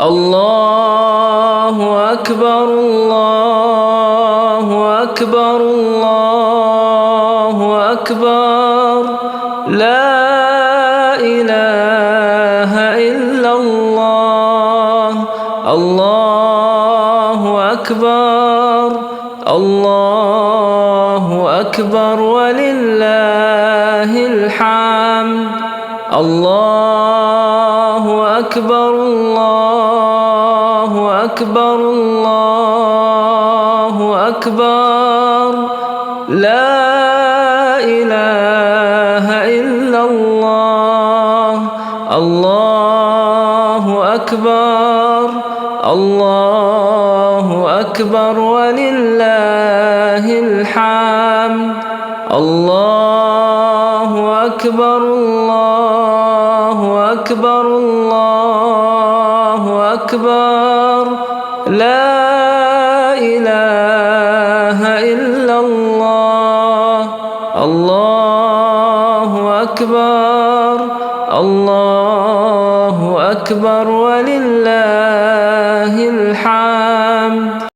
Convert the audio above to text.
الله أكبر الله أكبر الله أكبر لا إله إلا الله الله أكبر الله أكبر ولله الحمد الله أكبر الله أكبر الله أكبر لا إله إلا الله الله أكبر الله أكبر ولله الحمد الله أكبر الله أكبر الله أكبر لا إله إلا الله الله أكبر الله أكبر ولله الحمد.